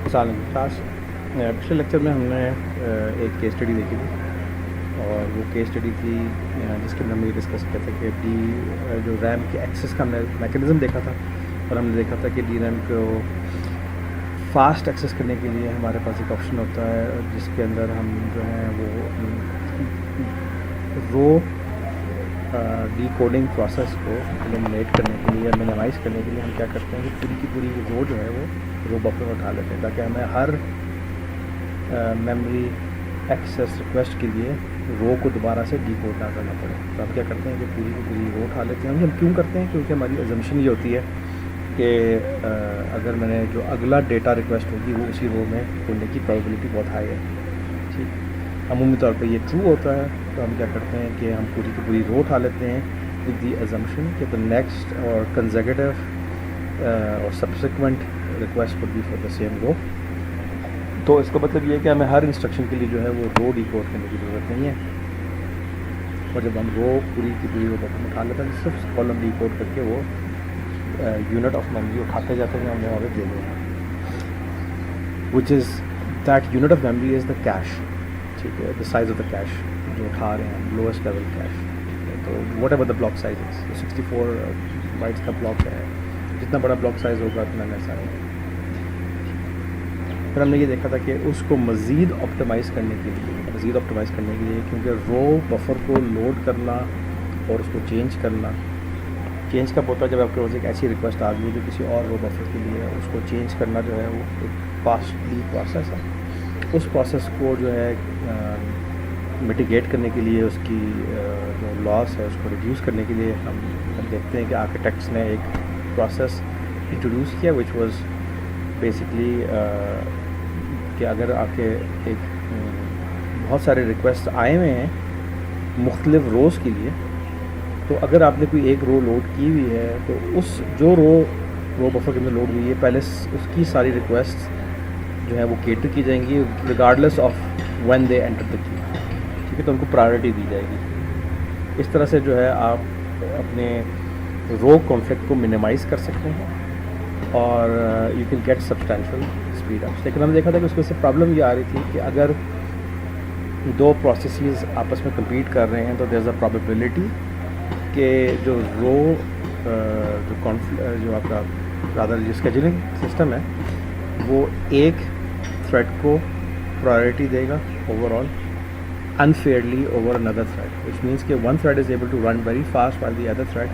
السلام علیکم کلاس. پچھلے لیکچر میں ہم نے ایک کیس اسٹڈی دیکھی تھی اور وہ کیس اسٹڈی تھی جس کے اندر ہم یہ ڈسکس کیا تھا کہ جو ریم کے ایکسس کا ہم نے میکینزم دیکھا تھا اور ہم نے دیکھا تھا کہ ڈی ریم کو فاسٹ ایکسیس کرنے کے لیے ہمارے پاس ایک آپشن ہوتا ہے جس کے اندر ہم جو ہیں وہ رو ڈی کوڈنگ پروسیس کو ایلیمنیٹ کرنے کے لیے یا مینیمائز کرنے کے لیے ہم کیا کرتے ہیں کہ پوری کی پوری رو جو ہے وہ رو بفر میں اٹھا لیتے ہیں تاکہ ہمیں ہر میموری ایکسیس ریکویسٹ کے لیے رو کو دوبارہ سے ڈی کوڈ نہ کرنا پڑے. تو ہم کیا کرتے ہیں کہ پوری کی پوری رو اٹھا لیتے ہیں. ہم کیوں کرتے ہیں؟ کیونکہ ہماری ایزمپشن یہ ہوتی ہے کہ اگر میں نے جو اگلا ڈیٹا ریکویسٹ ہوگی وہ اسی رو میں کھولنے کی پرابیبلٹی بہت ہائی ہے. ٹھیک، عمومی طور پہ یہ ٹرو ہوتا ہے. تو ہم کیا کرتے ہیں کہ ہم پوری کی پوری رو اٹھا لیتے ہیں ود دی ایزمپشن کہ دا نیکسٹ اور کنزیکٹیو اور subsequent request would be for the same row. تو اس کا مطلب یہ ہے کہ ہمیں ہر انسٹرکشن کے لیے جو ہے وہ رو ڈی کوڈ کرنے کی ضرورت نہیں ہے. اور جب ہم رو پوری کی پوری رو بٹن اٹھا لیتے ہیں صرف کالم ڈی کوڈ کر کے وہ یونٹ آف میموری اٹھاتے جاتے ہیں ہم وہاں پہ دے دیں which is that unit of memory is the cache. ٹھیک ہے، the size of the cache جو اٹھا رہے ہیں لوئسٹ لیول کیش. تو what ever the block size is 64 bytes کا بلاک ہے، جتنا بڑا بلاک سائز ہوگا اتنا ایسا ہے. پھر ہم نے یہ دیکھا تھا کہ اس کو مزید آپٹیمائز کرنے کے لیے کیونکہ رو بفر کو لوڈ کرنا اور اس کو چینج کب ہوتا ہے جب آپ کے پاس ایک ایسی ریکویسٹ آ گئی ہے جو کسی اور رو بفر کے لیے اس کو چینج کرنا جو ہے وہ ایک کاسٹلی پروسیس ہے. اس پروسیس کو جو ہے میٹیگیٹ کرنے کے لیے، اس کی جو لاس ہے اس کو ریڈیوس کرنے کے لیے ہم دیکھتے ہیں کہ آرکیٹیکٹس نے ایک پروسیس انٹروڈیوس کیا وچ واز بیسکلی کہ اگر آپ کے ایک بہت سارے ریکویسٹ آئے ہوئے ہیں مختلف روز کے لیے، تو اگر آپ نے کوئی ایک رو لوڈ کی ہوئی ہے تو اس جو رو بفر کے اندر لوڈ ہوئی ہے پہلے اس کی ساری ریکویسٹ جو ہے وہ کیٹر کی جائیں گی regardless of when they enter the queue. ٹھیک ہے، تو ان کو پرائیورٹی دی جائے گی. اس طرح سے جو ہے آپ اپنے رو کانفلکٹ کو منیمائز کر سکتے ہیں اور you can get substantial speed up. لیکن ہم نے دیکھا تھا کہ اس کو سے پرابلم یہ آ رہی تھی کہ اگر دو پروسیسز آپس میں کمپیٹ کر رہے ہیں تو دیر از اے پرابیبلٹی کہ جو رو جو آپ کا زیادہ جو اسکیجولنگ سسٹم ہے وہ ایک تھریڈ کو پرائورٹی دے گا overall unfairly over another thread, which means کہ one thread is able to run very fast while the other thread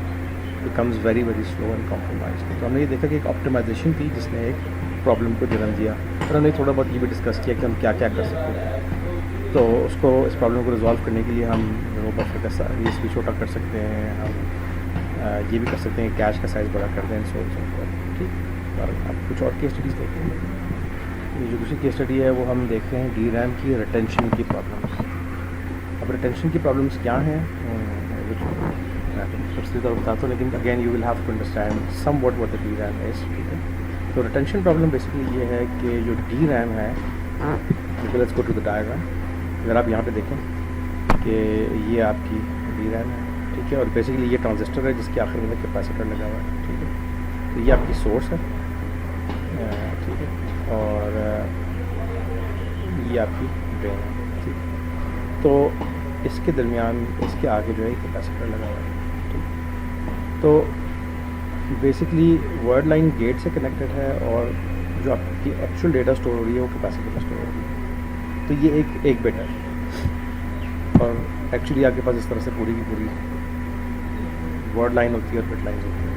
becomes very very slow and compromised. تو ہم نے یہ دیکھا کہ ایک آپٹیمائزیشن تھی جس نے ایک پرابلم کو جنم دیا. اور ہم نے تھوڑا بہت یہ بھی ڈسکس کیا کہ ہم کیا کیا کر سکتے ہیں. تو اس پرابلم کو ریزالو کرنے کے لیے ہم رو بفر کا سائز بھی چھوٹا کر سکتے ہیں، ہم یہ بھی کر سکتے ہیں کیش کا سائز بڑا کر دیں ٹھیک. اور اب کچھ اور کیس اسٹڈیز دیکھتے ہیں. یہ جو دوسری کیس اسٹڈی ہے وہ ہم دیکھ رہے ہیں ڈی ریم کی ریٹینشن کی پرابلمس. اب ریٹینشن کی پرابلمس کیا ہیں تفصیل طور بتاتا ہوں، لیکن again you will have to understand some what the D RAM is. ٹھیک ہے، تو ریٹینشن پرابلم بیسکلی یہ ہے کہ جو ڈی ریم ہے، let's go to the diagram. اگر آپ یہاں پہ دیکھیں کہ یہ آپ کی ڈی ریم ہے. ٹھیک ہے، اور بیسکلی یہ ٹرانزسٹر ہے جس کے آخر میں کیپیسیٹر لگا ہوا ہے. ٹھیک ہے، تو یہ آپ کی سورس ہے. ٹھیک ہے، اور یہ آپ کی ڈرین ہے. ٹھیک ہے، تو اس کے درمیان اس کے آگے جو ہے کیپیسیٹر لگا ہوا ہے. تو بیسکلی ورڈ لائن گیٹ سے کنیکٹڈ ہے اور جو آپ کی ایکچوئل ڈیٹا اسٹور ہو رہی ہے وہ کیپیسیٹر میں اسٹور ہو رہی ہے. تو یہ ایک بٹ ہے اور ایکچولی آپ کے پاس اس طرح سے پوری کی پوری ورڈ لائن ہوتی ہے اور بٹ لائن ہوتی ہے.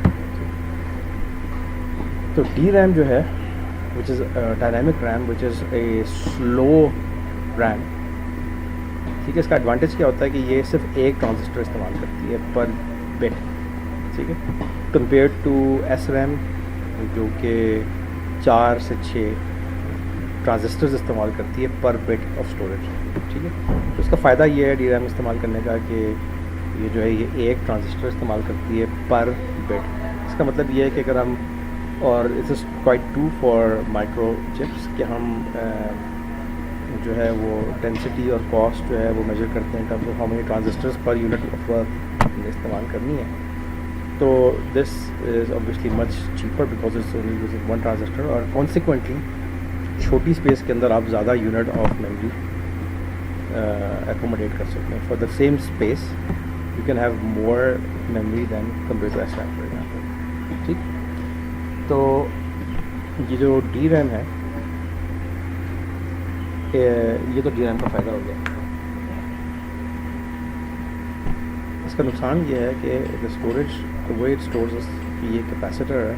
تو ڈی ریم جو ہے which is dynamic RAM which is a slow RAM. ٹھیک ہے، اس کا ایڈوانٹیج کیا ہوتا ہے کہ یہ صرف ایک ٹرانزسٹر استعمال کرتی ہے پر بٹ. ٹھیک ہے، کمپیئر ٹو ایس ریم جو کہ 4 سے 6 ٹرانزسٹرز استعمال کرتی ہے پر بٹ آف اسٹوریج. ٹھیک ہے، تو اس کا فائدہ یہ ہے ڈی ریم استعمال کرنے کا کہ یہ جو ہے یہ ایک ٹرانزسٹر استعمال کرتی ہے پر بٹ. اس کا مطلب یہ ہے کہ اگر ہم اور it is quite true for micro chips کہ ہم جو ہے وہ ڈینسٹی اور کاسٹ جو ہے وہ میجر کرتے ہیں تب ہم یہ transistors per unit of work استعمال کرنی ہے. تو this is obviously much cheaper because it's only using one transistor, اور consequently چھوٹی اسپیس کے اندر آپ زیادہ یونٹ آف میموری ایکوموڈیٹ کر سکتے ہیں. For the same space you can have more memory than compare to SRAM for example. ٹھیک, تو یہ جو ڈی ریم ہے یہ تو ڈی ریم کا فائدہ ہو گیا. اس کا نقصان یہ ہے کہ the storage way it stores کہ یہ کیپیسیٹر ہے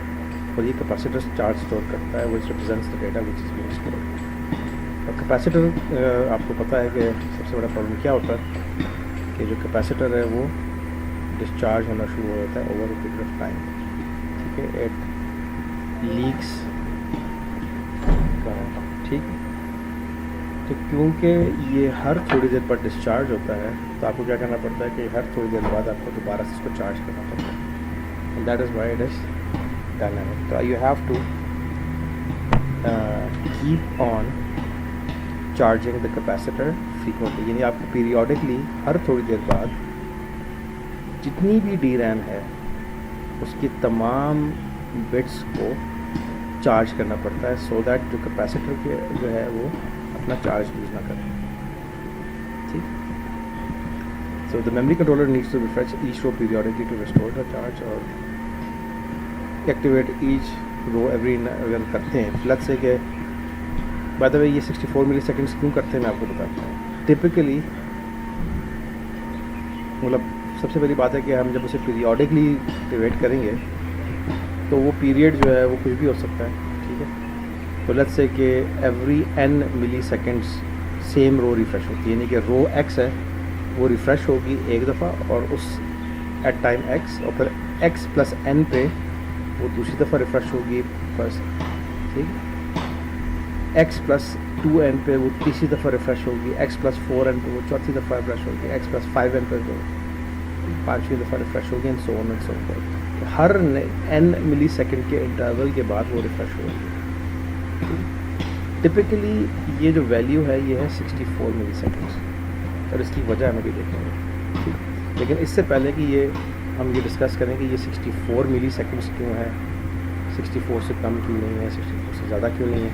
اور یہ کیپیسیٹر چارج اسٹور کرتا ہے which represents the data which is being stored. اور کیپیسیٹر آپ کو پتہ ہے کہ سب سے بڑا پرابلم کیا ہوتا ہے کہ جو کیپیسیٹر ہے وہ ڈسچارج ہونا شروع ہو جاتا ہے over a period of time. ٹھیک ہے, اٹ لیکس. ٹھیک, تو کیونکہ یہ ہر تھوڑی دیر پر ڈسچارج ہوتا ہے تو آپ کو کیا کرنا پڑتا ہے کہ ہر تھوڑی دیر بعد آپ کو دوبارہ سے اس کو چارج کرنا پڑتا ہے. And that is why it is dynamic. تو you have to keep on charging the capacitor frequently, یعنی آپ کو پیریوڈکلی ہر تھوڑی دیر بعد جتنی بھی ڈی ریم ہے اس کی تمام بٹس کو چارج کرنا پڑتا ہے سو دیٹ جو کیپیسیٹر کے جو ہے وہ اپنا چارج یوز نہ کرے. ٹھیک, so the memory controller needs to refresh each row periodically to restore the charge اور ایکٹیویٹ ایچ رو ایوری. اگر کرتے ہیں لیٹس سے کہ بائی دا وے یہ 64 ملی سیکنڈس کیوں کرتے ہیں میں آپ کو بتاتا ہوں. ٹپکلی مطلب سب سے پہلی بات ہے کہ ہم جب اسے پیریوڈکلی ایکٹیویٹ کریں گے تو وہ پیریڈ جو ہے وہ کچھ بھی ہو سکتا ہے. ٹھیک ہے, تو لیٹس سے کہ ایوری n ملی سیکنڈس سیم رو ریفریش ہوتی ہے, یعنی کہ رو ایکس ہے وہ ریفریش ہوگی ایک دفعہ اور اس ایٹ ٹائم ایکس, اور پھر ایکس پلس n پہ وہ دوسری دفعہ ریفریش ہوگی فرسٹ. ٹھیک, ایکس پلس 2n پہ وہ تیسری دفعہ ریفریش ہوگی, ایکس پلس 4n پہ وہ چوتھی دفعہ ریفریش ہوگی, ایکس پلس 5n پہ وہ پانچویں دفعہ ریفریش ہوگی, and so on and so forth. Hare n ملی سیکنڈ کے انٹرول کے بعد وہ ریفریش ہوگی. ٹپکلی یہ جو ویلیو ہے یہ ہے 64 ملی سیکنڈس, اور اس کی وجہ ہمیں بھی دیکھیں گے. لیکن اس سے پہلے کہ یہ ہم یہ ڈسکس کریں کہ یہ 64 ملی سیکنڈس کیوں ہے, 64 سے کم کیوں نہیں ہے, 64 سے زیادہ کیوں نہیں ہے.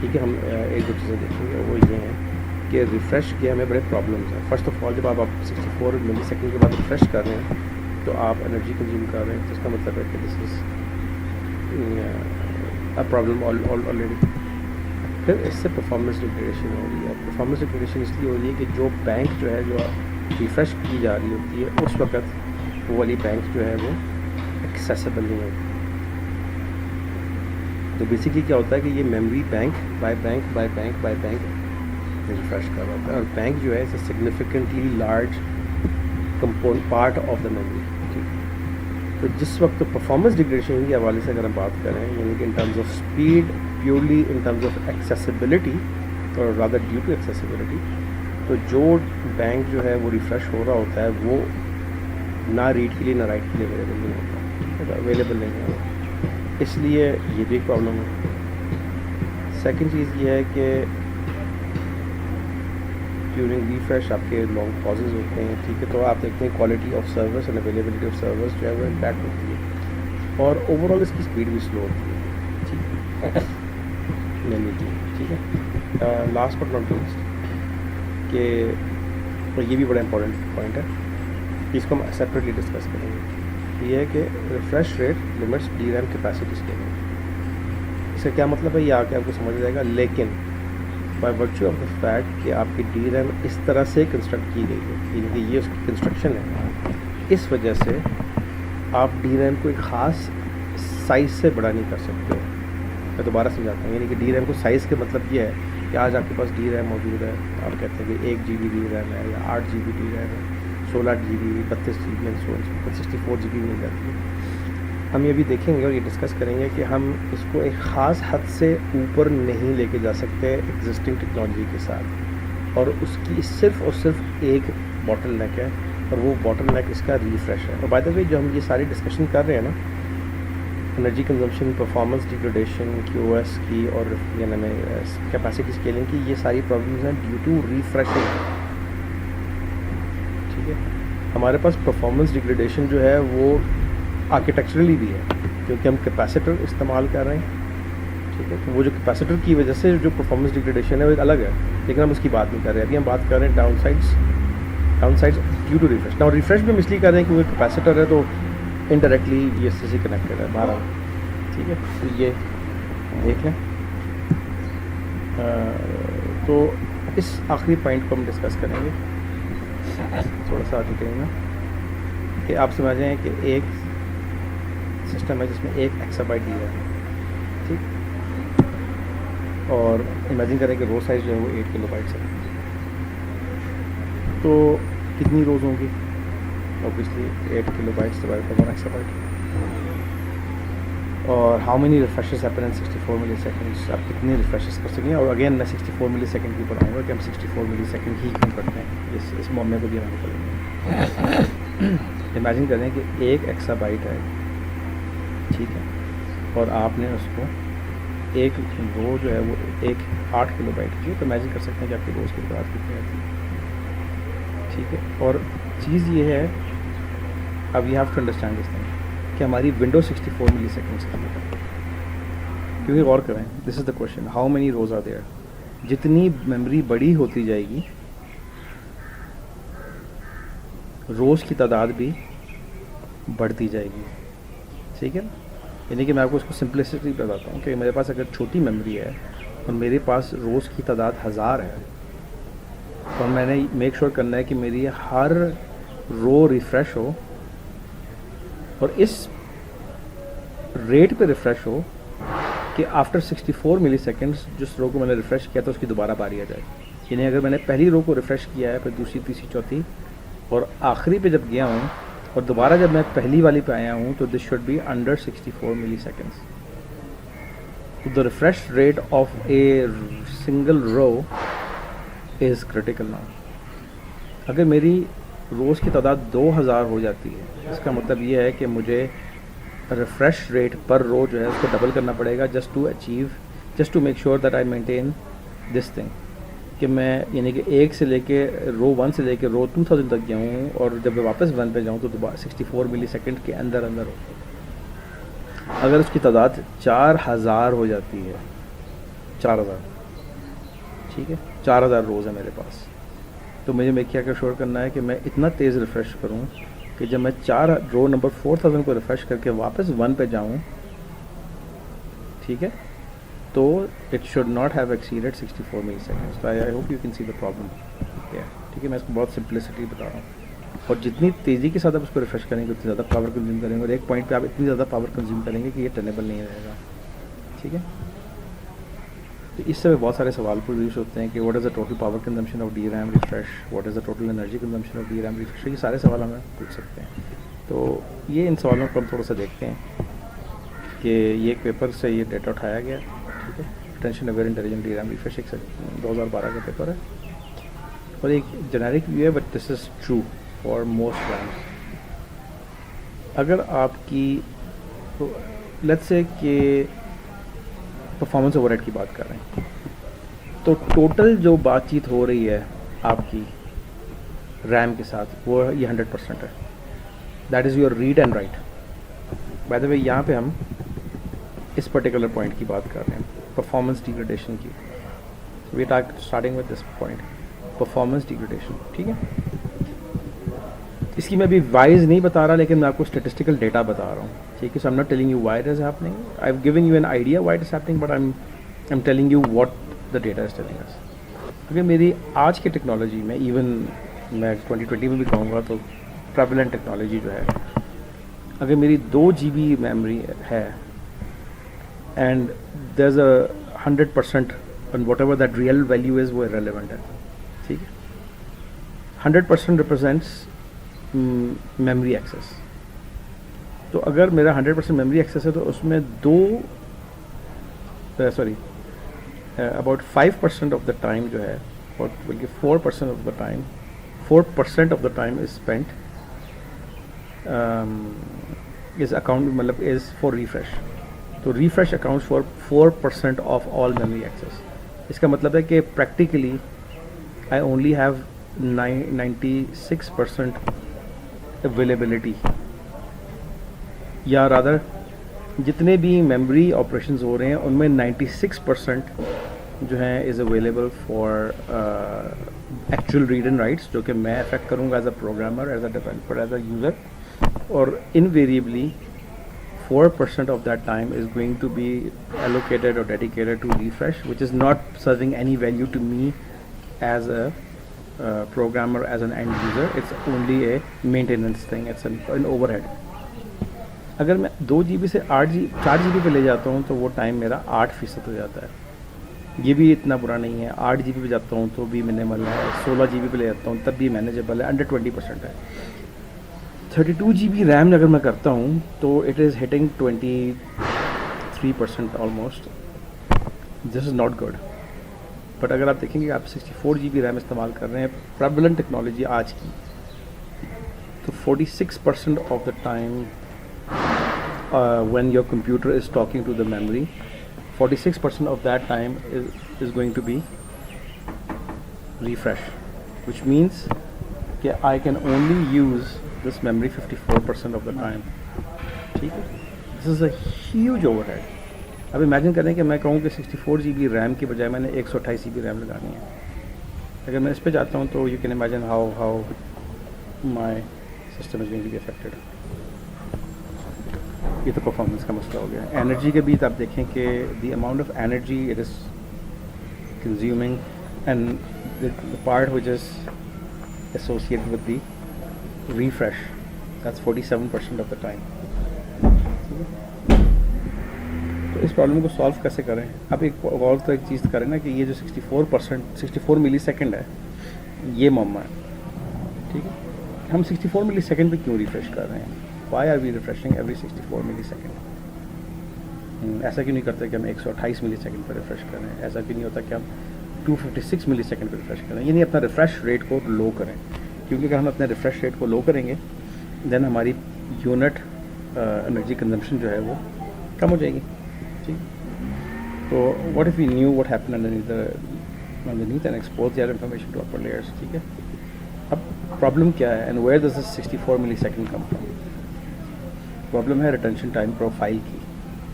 ٹھیک ہے, ہم ایک دو چیزیں دیکھیں گے. وہ یہ ہیں کہ ریفریش کے ہمیں بڑے پرابلمس ہیں. فرسٹ آف آل جب آپ 64 ملی سیکنڈ کے بعد ریفریش کر رہے ہیں تو آپ انرجی کنزیوم کر رہے ہیں, تو اس کا مطلب ہے کہ دس از پرابلم آلریڈی. پھر اس سے پرفارمنس ڈیگریڈیشن ہو رہی ہے. پرفارمنس ڈیگریڈیشن اس لیے ہو رہی ہے کہ جو بینک جو ہے جو ریفریش کی جا رہی ہوتی ہے اس وقت وہ والی بینک جو ہے وہ ایکسیسیبل نہیں ہوتی. تو بیسکلی کیا ہوتا ہے کہ یہ memory bank by bank by bank by bank refresh کر رہا ہوتا ہے, اور بینک جو ہے it's a significantly large component part of the memory. تو جس وقت پرفارمنس ڈیگریڈیشن کے حوالے سے اگر ہم بات کریں, یعنی کہ ان terms of speed purely in terms of accessibility اور رادر ڈیو ٹو ایکسیسیبلٹی, تو جو بینک جو ہے وہ ریفریش ہو رہا ہوتا ہے وہ نہ ریڈ کے لیے نہ رائٹ کے لیے اویلیبل نہیں ہوتا, اویلیبل نہیں ہے. اس لیے یہ بھی ایک پرابلم ہے. سیکنڈ چیز یہ ہے کہ ڈیورنگ ریفریش آپ کے لانگ پازز ہوتے ہیں. ٹھیک ہے, تو آپ دیکھتے ہیں quality of service and availability of service جو ہے وہ امپیکٹ ہوتی ہے, اور اوور آل اس کی اسپیڈ بھی سلو ہوتی ہے. ٹھیک ہے, ٹھیک ہے. لاسٹ بٹ ناٹ لیسٹ کہ یہ بھی بڑا امپورٹنٹ پوائنٹ ہے, اس کو ہم سیپریٹلی ڈسکس کریں گے. یہ ہے کہ refresh rate limits D RAM capacity scaling. اس کا کیا مطلب ہے یہ آ کے آپ کو سمجھ جائے گا, لیکن by virtue of the fact کہ آپ کی ڈی ریم اس طرح سے کنسٹرکٹ کی گئی ہے, یعنی کہ یہ اس کی کنسٹرکشن ہے, اس وجہ سے آپ ڈی ریم کو ایک خاص سائز سے بڑا نہیں کر سکتے. میں دوبارہ سمجھاتا ہوں, یعنی کہ ڈی ریم کو سائز کے مطلب یہ ہے کہ آج آپ کے پاس ڈی ریم موجود ہے, آپ کہتے ہیں کہ 1 GB ڈی ریم ہے یا 8 GB ڈی ریم ہے, 16 GB 32 GB 64 GB مل جاتی ہے. ہم یہ بھی دیکھیں گے اور یہ ڈسکس کریں گے کہ ہم اس کو ایک خاص حد سے اوپر نہیں لے کے جا سکتے ایگزسٹنگ ٹیکنالوجی کے ساتھ, اور اس کی صرف اور صرف ایک باٹل نیک ہے, اور وہ باٹل نیک اس کا ریفریش ہے. اور بائی دا وے جو ہم یہ ساری ڈسکشن کر رہے ہیں نا, energy consumption, performance degradation, QoS کی اور یعنی کیپیسٹی اسکیلنگ کی, یہ ساری پرابلمز ہیں ڈیو ٹو ریفریشنگ. ٹھیک ہے, ہمارے پاس پرفارمنس ڈیگریڈیشن جو ہے وہ آرکیٹیکچرلی بھی ہے کیونکہ ہم کیپیسیٹر استعمال کر رہے ہیں. ٹھیک ہے. تو وہ جو کیپیسیٹر کی وجہ سے جو پرفارمنس ڈیگریڈیشن ہے وہ ایک الگ ہے, لیکن ہم اس کی بات نہیں کر رہے. ابھی ہم بات کر رہے ہیں down sides due to refresh. نا ریفریش بھی ہم اس لیے کر رہے ہیں کیونکہ کیپیسیٹر ہے تو انڈائریکٹلی یہ اس سے کنیکٹیڈ ہے باہر. ٹھیک ہے, تو یہ دیکھ لیں. تو اس آخری پوائنٹ کو ہم ڈسکس کریں گے تھوڑا سا ڈیٹیل میں, کہ آپ سمجھیں کہ ایک سسٹم ہے جس میں 1 ایکسابائٹ دیا ہے. ٹھیک, اور امیجن کریں کہ رو سائز جو ہے وہ 8 کلو بائٹس ہے. تو کتنی روز ہوں گی؟ Obviously 8 kilo bytes divide by 1 ایکسابائٹ. اور ہاؤ مینی ریفریشز ہیپن ان 64 ملی سیکنڈس. آپ کتنے ریفریشز کر سکیں گے؟ اور اگین میں 64 ملی سیکنڈ کی پڑھاؤں گا کہ ہم 64 ملی سیکنڈ ہی کیوں کرتے ہیں, اس معاملے کو بھی ہم کریں گے. امیجن کریں کہ 1 ایکسابائٹ ہے, ٹھیک ہے, اور آپ نے اس کو ایک رو جو ہے وہ 8 کلو بائٹ کی, تو امیجن کر سکتے ہیں کہ آپ کی روز کی تعداد کتنی آتی ہے. ٹھیک ہے, اور چیز یہ ہے, اب you have to understand this thing, کہ ہماری ونڈو 64 ملی سیکنڈس کی ہے. کیونکہ غور کریں, this is the question, how many rows are there. جتنی میموری بڑی ہوتی جائے گی روز کی تعداد بھی بڑھتی جائے گی. ٹھیک ہے, یعنی کہ میں آپ کو اس کو سمپلسٹی بتاتا ہوں کہ میرے پاس اگر چھوٹی میموری ہے اور میرے پاس روز کی تعداد 1000 ہے, اور میں نے میک شیور کرنا ہے کہ میری ہر رو ریفریش ہو اور اس ریٹ پہ ریفریش ہو کہ آفٹر 64 ملی سیکنڈس جس رو کو میں نے ریفریش کیا تھا اس کی دوبارہ باری آ جائے. یعنی اگر میں نے پہلی رو کو ریفریش کیا ہے, پھر دوسری, تیسری, چوتھی, اور آخری پہ جب گیا ہوں اور دوبارہ جب میں پہلی والی پہ آیا ہوں, تو this should be under 64 milliseconds. تو the refresh rate of a single row is critical now. اگر میری روز کی تعداد 2000 ہو جاتی ہے, اس کا مطلب یہ ہے کہ مجھے ریفریش ریٹ پر رو جو ہے اس کو ڈبل کرنا پڑے گا just to make sure that I maintain this thing, کہ میں یعنی کہ 1 سے لے کے رو 1 سے لے کے رو 2000 تک گیا ہوں, اور جب میں واپس 1 پہ جاؤں تو دوبارہ 64 ملی سیکنڈ کے اندر ہو. اگر اس کی تعداد 4000 ہو جاتی ہے, 4000, ٹھیک ہے, 4000 روز ہے میرے پاس, تو مجھے میں کیا شور کرنا ہے کہ میں اتنا تیز ریفریش کروں کہ جب میں رو نمبر 4000 کو ریفریش کر کے واپس 1 پہ جاؤں, ٹھیک ہے, تو it should not have acceded 64 ملی seconds. I hope you can see the problem. ٹھیک ہے, میں اس کو بہت سمپلسٹی بتا رہا ہوں, اور جتنی تیزی کے ساتھ آپ اس کو ریفریش کریں گے اتنی زیادہ پاور کنزیوم کریں گے, اور ایک پوائنٹ پہ آپ اتنی زیادہ پاور کنزیوم کریں گے کہ یہ ٹرنیبل نہیں رہے گا. ٹھیک ہے, تو اس سے بہت سارے سوال پروڈیوس ہوتے ہیں کہ what is the total power consumption of D RAM refresh, what is the total energy consumption of D RAM refresh. یہ سارے سوال ہمیں پوچھ سکتے ہیں. تو یہ ان سوالوں کو ہم تھوڑا سا دیکھتے ہیں کہ یہ ایک پیپر سے یہ ڈیٹا اٹھایا گیا. ٹھیک ہے, retention aware intelligent DRAM refresh, ایک 2012 کا پیپر ہے, اور ایک جنیرک ویو ہے, but this is true for most RAMs. اگر آپ کی لیٹس سے کہ پرفارمنس اوور ہیڈ کی بات کر رہے ہیں, تو ٹوٹل جو بات چیت ہو رہی ہے آپ کی ریم کے ساتھ وہ یہ 100% ہے. That is your read and write. By the way یہاں پہ ہم اس پرٹیکولر پوائنٹ کی بات کر رہے ہیں, پرفارمنس ڈیگریڈیشن کی. We are starting with this point, performance degradation. ٹھیک ہے, اس کی میں ابھی وائز نہیں بتا رہا, لیکن میں آپ کو اسٹیٹسٹیکل ڈیٹا بتا رہا ہوں. ٹھیک ہے, so I am not telling you why it is happening, I have given you an idea why it is happening, but I am telling you what the data is telling us. کیونکہ میری آج کی technology میں, even میں 2020 میں بھی کہوں گا تو پریولنٹ ٹیکنالوجی جو ہے, اگر میری 2 GB میموری ہے and there is a 100% and what ever that real value is, وہ ریلیونٹ ہے. ٹھیک ہے, 100% ریپرزینٹس میموری ایکسیس. تو اگر میرا 100% میموری ایکسیس ہے تو اس میں اباؤٹ 5% آف دا ٹائم جو ہے, اور بلکہ 4% of the time, 4% of the time is spent is account, مطلب از فار ریفریش. تو refresh accounts for 4% of all memory access. اس کا مطلب ہے کہ practically I only have 96% availability, یا رادر جتنے بھی میموری آپریشنز ہو رہے ہیں ان میں 96% جو ہیں is available for actual read and writes, جو کہ میں افیکٹ کروں گا as a programmer, as a developer, as a user, اور invariably 4% of that time is going to be allocated or dedicated to refresh, which is not serving any value to me as a programmer, as an end user. It's only a maintenance thing, it's an overhead. اگر میں 2 GB سے 4 GB پہ لے جاتا ہوں تو وہ time میرا 8% ہو جاتا ہے. یہ بھی اتنا برا نہیں ہے. 8 GB پہ جاتا ہوں تو بھی منیمل ہے. 16 GB پہ لے جاتا ہوں تب بھی مینیجیبل ہے. انڈر 20% ہے. 32 GB ریم اگر میں کرتا ہوں تو it is hitting 23% almost. This is not good. But اگر آپ دیکھیں گے آپ 64 GB ریم استعمال کر رہے ہیں پریولنٹ ٹیکنالوجی آج کی، تو 46% of the time when your computer is talking to the memory, 46% of that time is going to be refresh, which means that I can only use this memory 54% of the time. ٹھیک ہے. This is a huge overhead. اب imagine کریں کہ میں کہوں کہ 64 GB RAM کی بجائے میں نے 128 GB ریم لگانی ہے. اگر میں اس پہ جاتا ہوں تو you can imagine how my system is going to be affected. یہ تو پرفارمنس کا مسئلہ ہو گیا. انرجی کے بھی آپ دیکھیں کہ the amount of energy it is consuming and the part which is associated with the refresh, that's 47% of the time. تو اس پرابلم کو سالو کیسے کریں؟ اب اور تو ایک چیز کریں نا کہ یہ جو 64 ملی سیکنڈ ہے یہ معمہ ہے. ٹھیک ہے. ہم 64 ملی سیکنڈ پہ کیوں ریفریش کر رہے ہیں؟ Why are we refreshing every 64 millisecond? ایسا کیوں نہیں کرتے کہ ہم 128 ملی سیکنڈ پہ ریفریش کریں؟ ایسا کیوں نہیں ہوتا کہ ہم 256 ملی سیکنڈ پہ ریفریش کریں؟ یعنی اپنا ریفریش ریٹ کو لو کریں، کیونکہ اگر ہم اپنے ریفریش ریٹ کو لو کریں گے دین ہماری یونٹ انرجی کنزمپشن جو ہے وہ کم ہو جائے گی. ٹھیک. تو what if you knew what happen underneath and expose their information to upper layers. ٹھیک ہے. اب پرابلم کیا ہے اینڈ ویئر ڈز دس 64 ملی سیکنڈ کم فرام؟ پرابلم ہے ریٹینشن ٹائم پروفائل کی.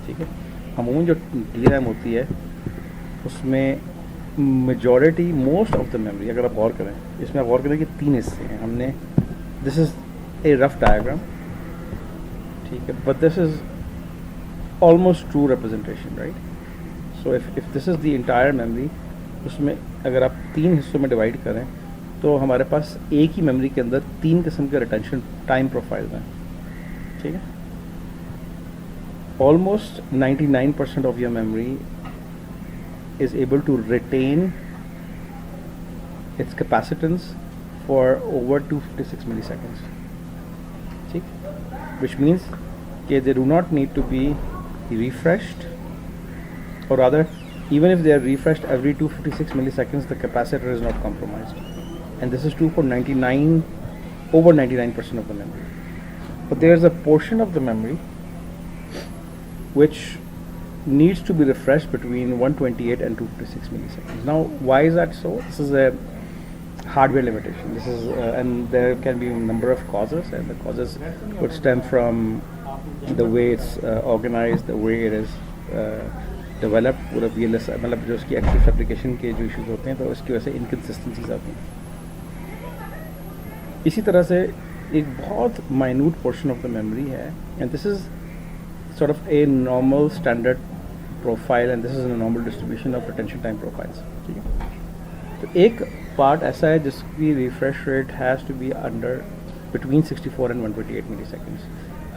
ٹھیک ہے. عموماً جو ڈی ریم ہوتی ہے اس میں majority most of the memory, اگر آپ غور کریں اس میں آپ غور کریں کہ 3 حصے ہیں. ہم نے دس از اے رف ڈائیگرام. ٹھیک ہے. But this is almost true representation, right? So if this is the entire memory, اس میں اگر آپ 3 حصوں میں ڈیوائڈ کریں تو ہمارے پاس ایک ہی میموری کے اندر 3 قسم کے ریٹینشن ٹائم پروفائل ہیں. ٹھیک ہے. Almost 99% of your memory is able to retain its capacitance for over 256 milliseconds. ٹھیک. Which means کہ they do not need to be refreshed, or rather even if they are refreshed every 256 milliseconds the capacitor is not compromised, and this is true for over 99% of the memory. But there is a portion of the memory which needs to be refreshed between 128 and 256 milliseconds. Now, why is that so? This is a hardware limitation. This is and there can be a number of causes, and the causes would stem from the way it's organized, the way it is developed. پورا VLS مطلب جو اس کی active fabrication کے جو issues ہوتے ہیں تو اس کی وجہ سے انکنسسٹنسیز آتی ہیں. اسی طرح سے ایک بہت minute portion of the memory ہے، and this is sort of a normal standard profile, and this is a normal distribution of retention time profiles. ٹھیک ہے. تو ایک پارٹ ایسا ہے جس کی refresh rate has to be under between 64 and 128 ملی سیکنڈس.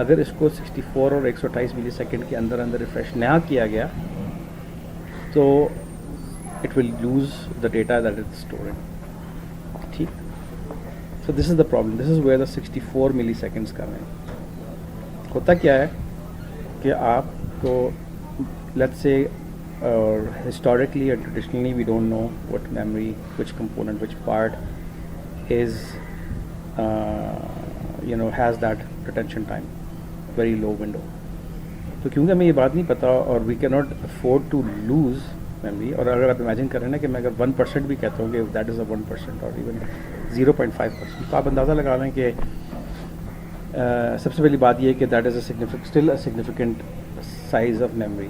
اگر اس کو 64 اور 128 ملی سیکنڈ کے اندر ریفریش نہ کیا گیا تو it will lose the data that is storing. ٹھیک. سو دس is the problem. This is where the 64 ملی سیکنڈس کا ہے. ہوتا کیا ہے کہ آپ کو let's say historically and traditionally we don't know what memory, which component, which part is has that retention time, very low window. تو کیونکہ ہمیں یہ بات نہیں پتہ اور we cannot afford to lose memory. اور اگر آپ امیجن کریں نا کہ میں اگر 1% بھی کہتا ہوں کہ that is a 1% or even 0.5%، تو آپ اندازہ لگا لیں کہ سب سے پہلی بات یہ ہے کہ that is still a significant size of memory,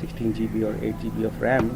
16 GB or 8 GB of RAM,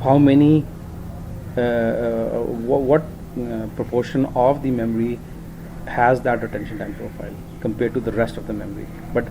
how many what proportion of the memory has that retention time profile compared to the rest of the memory. But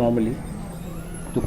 normally to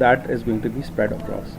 that is going to be spread across.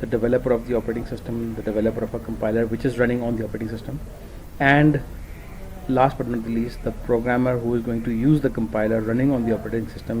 the developer of the operating system, the developer of a compiler which is running on the operating system, and last but not the least the programmer who is going to use the compiler running on the operating system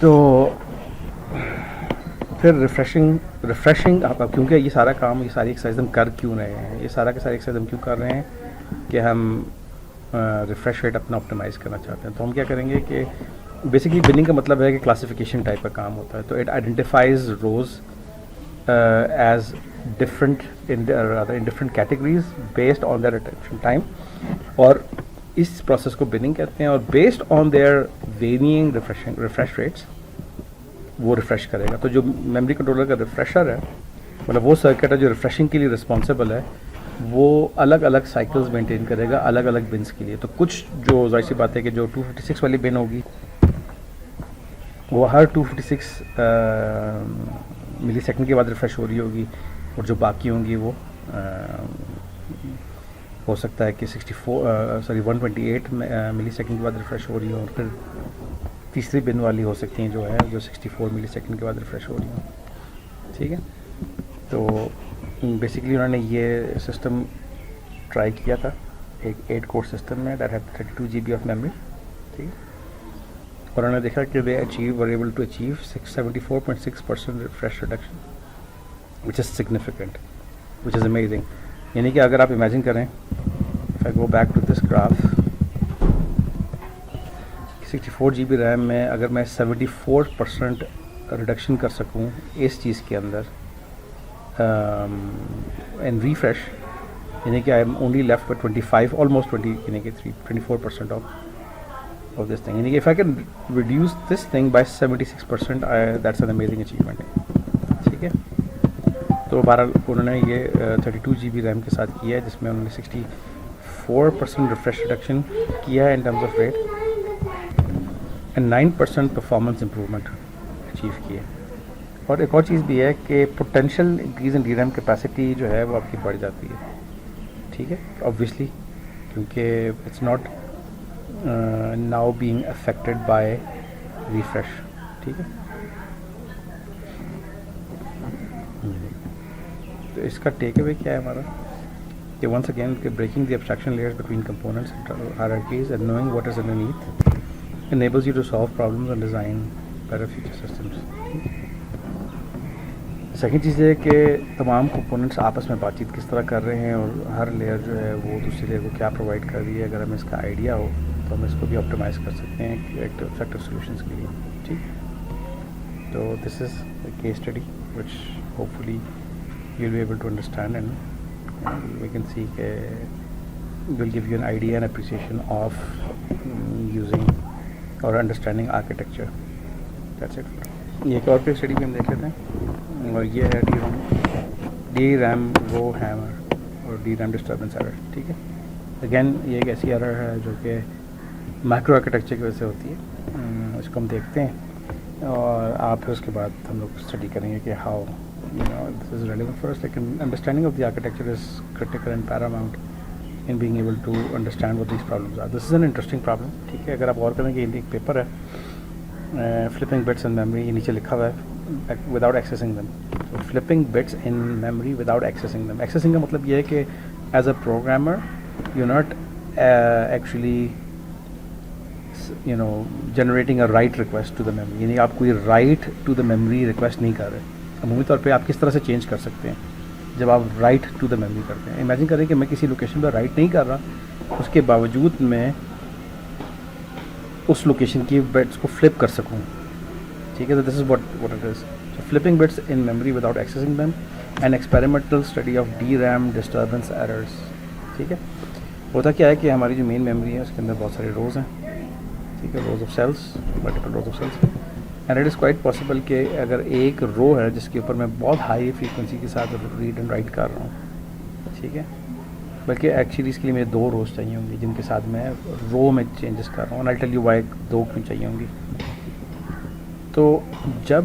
تو پھر refreshing آپ کیونکہ یہ سارا کام، یہ ساری exercise ہم کر کیوں رہے ہیں، یہ سارا کے ساری ایکسرسائز ہم کیوں کر رہے ہیں کہ ہم ریفریش ریٹ اپنا آپٹیمائز کرنا چاہتے ہیں. تو ہم کیا کریں گے کہ بیسکلی بننگ کا مطلب ہے کہ کلاسیفیکیشن ٹائپ کا کام ہوتا ہے. تو it identifies rows as different in different categories based on their retention time, اور اس پروسیس کو بننگ کہتے ہیں. اور based on their varying refresh rates وہ ریفریش کرے گا. تو جو میموری کنٹرولر کا ریفریشر ہے، مطلب وہ سرکٹ ہے جو ریفریشنگ کے لیے رسپانسبل ہے، وہ الگ الگ سائیکلز مینٹین کرے گا الگ الگ بنس کے لیے. تو کچھ جو ظاہر سی بات ہے کہ جو 256 والی بن ہوگی وہ ہر 256 ملی سیکنڈ کے بعد ریفریش ہو رہی ہوگی، اور جو باقی ہوں گی وہ ہو سکتا ہے کہ 128 ملی سیکنڈ کے بعد ریفریش ہو رہی ہو، اور پھر تیسری بن والی ہو سکتی ہیں جو ہے جو 64 ملی سیکنڈ کے بعد ریفریش ہو رہی ہوں. ٹھیک ہے. تو بیسکلی انہوں نے یہ سسٹم ٹرائی کیا تھا ایک 8 کور سسٹم میں that had 32 GB of memory. ٹھیک ہے. اور انہوں نے دیکھا کہ they were able to achieve 74.6% refresh reduction which is significant, which is amazing. یعنی کہ اگر آپ امیجن کریں if I go back to this graph, 64 GB RAM میں اگر میں 74% ریڈکشن کر سکوں اس چیز کے اندر اینڈ ریفریش، یعنی کہ I am only left with 25 almost 20 یعنی کہ 24% آف دس تھنگ. یعنی کہ if I can reduce this thing by 76% that's an amazing achievement. ٹھیک ہے. تو بہرحال انہوں نے یہ 32 GB ریم کے ساتھ کیا ہے، جس میں انہوں نے 64% ریفریش ریڈکشن کیا ہے in terms of rate, and 9% performance improvement achieve کی ہے. اور ایک اور چیز بھی ہے کہ potential increase in D RAM capacity جو ہے وہ آپ کی بڑھ جاتی ہے. ٹھیک ہے. آبویسلی کیونکہ it's not now being affected by refresh. ٹھیک ہے. تو اس کا ٹیک اوے کیا ہے ہمارا کہ once again breaking the abstraction layers between components hierarchies and knowing what is underneath enables you to solve problems and design better future systems. Second چیز ہے کہ تمام کمپوننٹس آپس میں بات چیت کس طرح کر رہے ہیں، اور ہر لیئر جو ہے وہ دوسری لیئر کو کیا پرووائڈ کر رہی ہے. اگر ہمیں اس کا آئیڈیا ہو تو ہم اس کو بھی آپٹیمائز کر سکتے ہیں افیکٹو سولوشنس کے لیے. ٹھیک. تو this is a case study which hopefully you will be able to understand and we can see کہ will give you an idea and appreciation of using or understanding architecture. That's it. یہ ایک اور case study بھی ہم دیکھ لیتے ہیں، اور یہ ہے ڈی ریم رو ہیمر اور ڈی ریم ڈسٹربنس ایرر. ٹھیک ہے. اگین یہ ایک ایسی ایرر ہے جو کہ مائکرو آرکیٹیکچر کی وجہ سے ہوتی ہے. اس کو ہم دیکھتے ہیں اور آپ پھر اس کے بعد ہم لوگ اسٹڈی کریں گے کہ how this is relevant for us. لیکن understanding of the architecture is critical and paramount in being able to understand what these problems are. This is an interesting problem. ٹھیک ہے. اگر آپ غور کریں کہ یہ ایک پیپر ہے فلپنگ بٹس ان میموری، یہ نیچے لکھا ہوا ہے without accessing them. Flipping bits in memory without accessing them. Accessing کا مطلب یہ ہے کہ as a programmer you not actually generating a write request to the memory, یعنی آپ کوئی write to the memory request نہیں کر رہے. عمومی طور پہ آپ کس طرح سے چینج کر سکتے ہیں جب آپ رائٹ ٹو دا میموری کرتے ہیں. امیجن کریں کہ میں کسی لوکیشن پہ رائٹ نہیں کر رہا، اس کے باوجود میں اس لوکیشن کی بٹس کو فلپ کر سکوں. ٹھیک ہے. تو this is what it is. Flipping bits in memory without accessing them and experimental study of D RAM disturbance errors. ٹھیک ہے. ہوتا کیا ہے کہ ہماری جو مین میموری ہے اس کے اندر بہت سارے روز ہیں. ٹھیک ہے. Rows of cells, multiple rows of cells. And it is quite possible کہ اگر ایک رو ہے جس کے اوپر میں بہت ہائی فریکوینسی کے ساتھ ریڈ اینڈ رائٹ کر رہا ہوں، ٹھیک ہے، بلکہ ایکچولی اس کے لیے مجھے 2 روز چاہیے ہوں گی جن کے ساتھ میں رو میں چینجز کر رہا ہوں. آئی ٹیل یو وائی 2 کیوں چاہیے ہوں گی. تو جب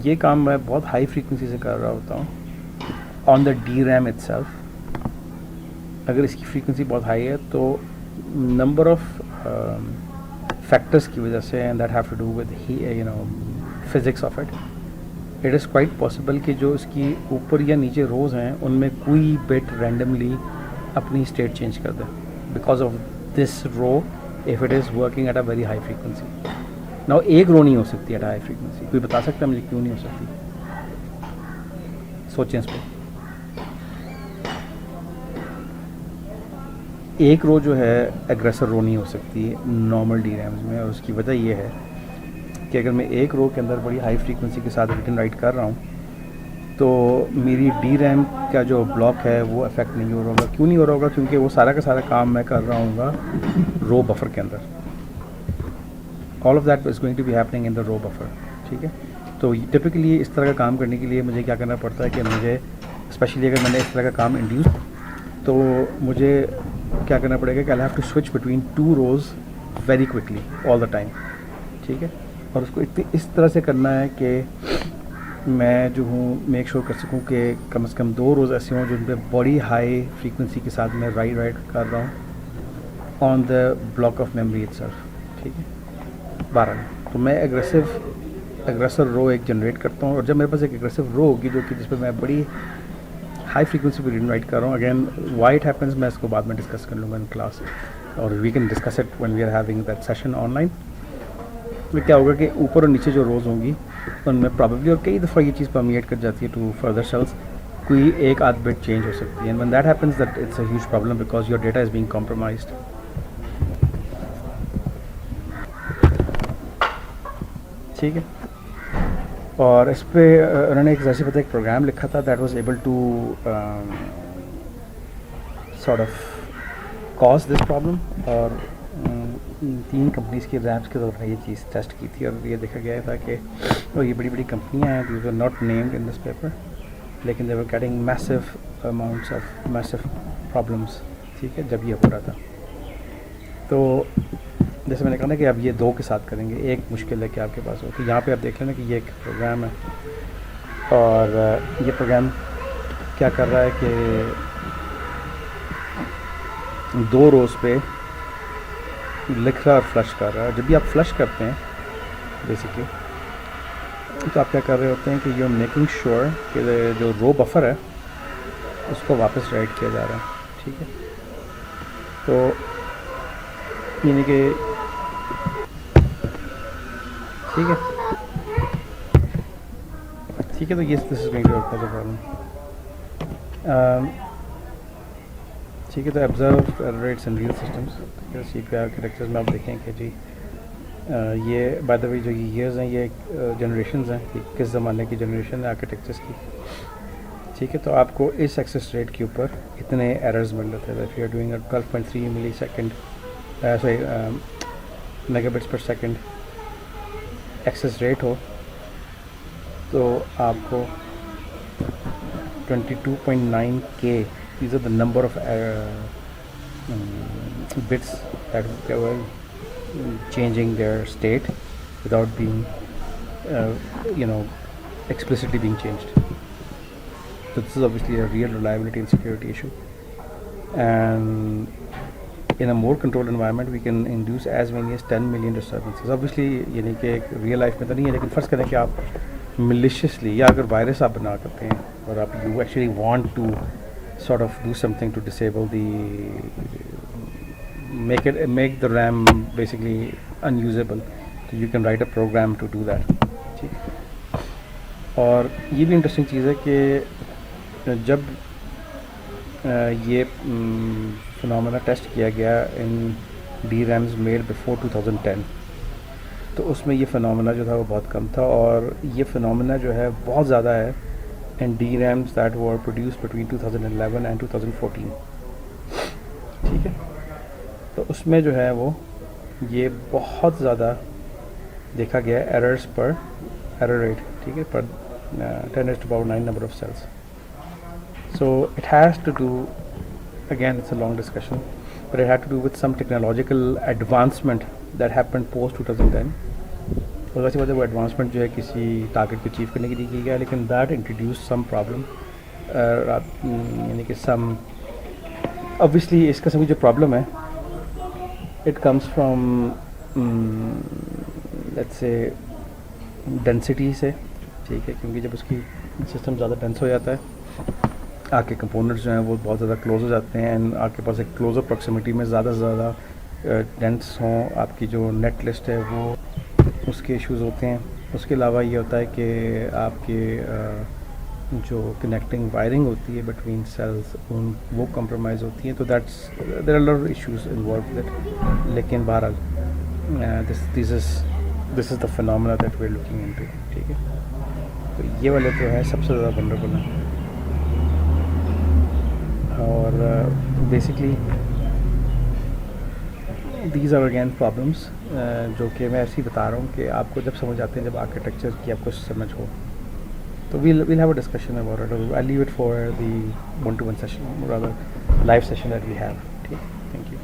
یہ کام میں بہت ہائی فریکوینسی سے کر رہا ہوتا ہوں on the D RAM itself, اگر اس کی فریکوینسی بہت ہائی ہے تو نمبر آف فیکٹرس کی وجہ سے and that have to do with physics of it is quite possible کہ جو اس کی اوپر یا نیچے روز ہیں ان میں کوئی بٹ رینڈملی اپنی اسٹیٹ چینج کر دے because of this row if it is working at a very high frequency. نا ایک رو نہیں ہو سکتی ایٹ ہائی فریکوینسی. کوئی بتا سکتا ہے مجھے کیوں نہیں ہو سکتی؟ سوچیں اس پہ. ایک رو جو ہے ایگریسر رو نہیں ہو سکتی نارمل ڈی ریمز میں, اور اس کی وجہ یہ ہے کہ اگر میں ایک رو کے اندر بڑی ہائی فریکوینسی کے ساتھ ریٹن رائٹ کر رہا ہوں تو میری ڈی ریم کا جو بلاک ہے وہ افیکٹ نہیں ہو رہا ہوگا. کیوں نہیں ہو رہا ہوگا؟ کیونکہ وہ سارا کا سارا کام میں کر رہا ہوں گا رو بفر کے اندر. All of that is going to be happening in the row buffer. ٹھیک ہے, تو ٹپکلی اس طرح کا کام کرنے کے لیے مجھے کیا کرنا پڑتا ہے کہ مجھے اسپیشلی اگر میں نے اس طرح کا کام انڈیوس تو مجھے کیا کرنا پڑے گا کہ I have to switch between two rows very quickly all the time. ٹھیک ہے, اور اس کو اس طرح سے کرنا ہے کہ میں جو ہوں میک شور کر سکوں کہ کم از کم 2 روز ایسے ہوں جن پہ بڑی ہائی فریکوینسی کے ساتھ میں رائٹ کر رہا ہوں on the block of memory itself. ٹھیک ہے, 12. تو میں ایگریسر رو ایک جنریٹ کرتا ہوں, اور جب میرے پاس ایک ایگریسو رو ہوگی جو کہ جس پہ میں بڑی ہائی فریکوینسی پہ ریڈ رائٹ کر رہا ہوں, اگین وائی اٹ ہیپنس میں اس کو بعد میں ڈسکس کر لوں گا ان کلاس, اور we can discuss it when we are having that session online. میں کیا ہوگا کہ اوپر اور نیچے جو روز ہوں گی ان میں پرابیبلی, اور کئی دفعہ یہ چیز پرمیٹ کر جاتی ہے ٹو فردر سیلس, کوئی ایک آدھ بٹ چینج ہو سکتی ہے. And when that happens that it's a huge problem because your data is being compromised. ٹھیک ہے, اور اس پہ انہوں نے ایک ظاہر سی بات ایک پروگرام لکھا تھا that was able to sort of cause this problem, اور 3 کمپنیز کی ریمس کے طور پر یہ چیز ٹیسٹ کی تھی, اور یہ دیکھا گیا تھا کہ یہ بڑی بڑی کمپنیاں ہیں, these are not named in this paper, لیکن they were getting massive amounts of massive problems. ٹھیک ہے, جب یہ ہو رہا تھا تو جیسے میں نے کہا نا کہ اب یہ 2 کے ساتھ کریں گے. ایک مشکل ہے کہ آپ کے پاس ہو, تو یہاں پہ آپ دیکھ لینا کہ یہ ایک پروگرام ہے, اور یہ پروگرام کیا کر رہا ہے کہ 2 روز پہ لکھ رہا اور فلش کر رہا ہے. جب بھی آپ فلش کرتے ہیں بیسکلی تو آپ کیا کر رہے ہوتے ہیں کہ یو آر میکنگ شیور کہ جو رو بفر ہے اس کو واپس رائٹ کیا جا رہا ہے. ٹھیک ہے, تو یعنی کہ ٹھیک ہے تو یہ this is going to cause a problem. ٹھیک ہے, تو observe rates and real systems C P architectures میں آپ دیکھیں کہ جی یہ بائی دا وے جو یہ ایئرز ہیں یہ جنریشنز ہیں کہ کس زمانے کی جنریشن ہے آرکیٹیکچرس کی. ٹھیک ہے, تو آپ کو اس ایکسیس ریٹ کے اوپر اتنے ایررز مل رہے تھے. If you are doing 12.3 millisecond megabits per second access rate ہو تو آپ کو 22.9K these are the number of bits that were changing their state without being explicitly being changed. So this is obviously a real reliability and security issue, and in a more controlled environment we can induce as many as 10 million disturbances. Obviously یعنی کہ real life میں تو نہیں ہے, لیکن فرض کریں کہ آپ میلیشیسلی یا اگر وائرس آپ بنا کرتے ہیں اور آپ you actually want to sort of do something to disable make the RAM basically unusable, so you can write a program to do that. ٹھیک, اور یہ بھی انٹرسٹنگ چیز ہے کہ جب یہ فنامنا ٹیسٹ کیا گیا ان ڈی ریمز میڈ بیفور 2010 تو اس میں یہ فنامنا جو تھا وہ بہت کم تھا, اور یہ فنامنا جو ہے بہت زیادہ ہے and DRAMs that were produced between 2011 and 2014. ٹھیک ہے, تو اس میں جو ہے وہ یہ بہت زیادہ دیکھا گیا ایررز پر ایرر ریٹ. ٹھیک ہے, پر 10⁻⁹ number of cells. So it has to do, again it's a long discussion, but it had to do with some technological advancement that happened post 2010. اور ویسے وجہ وہ ایڈوانسمنٹ جو ہے کسی ٹارگیٹ کو اچیو کرنے کے لیے کیا گیا, لیکن دیٹ انٹروڈیوس سم پرابلم, یعنی کہ سم اوبویسلی اس کا سبھی جو پرابلم ہے it comes from let's say density سے. ٹھیک ہے, کیونکہ جب اس کی سسٹم زیادہ ڈینس ہو جاتا ہے آپ کے کمپوننٹس جو ہیں وہ بہت زیادہ کلوز ہو جاتے ہیں, اینڈ آپ کے پاس ایک کلوزر پروکسیمیٹی میں زیادہ سے زیادہ ڈینس ہوں, آپ کی جو نیٹ لسٹ ہے وہ اس کے ایشوز ہوتے ہیں. اس کے علاوہ یہ ہوتا ہے کہ آپ کے جو کنیکٹنگ وائرنگ ہوتی ہے بٹوین سیلز وہ کمپرومائز ہوتی ہیں. تو that's there are lot of issues involve with it. لیکن بہرحال this is the phenomena that we are looking into. ٹھیک ہے, تو یہ والے تو ہیں سب سے زیادہ ونڈربل ہیں. اور basically these are again problems جو کہ میں ایسے ہی بتا رہا ہوں کہ آپ کو جب سمجھ آتے ہیں, جب آرکیٹیکچر کی آپ کو سمجھ ہو, تو we'll have a discussion about it. I'll leave it for the one-to-one session, or rather live session that we have. Okay, thank you.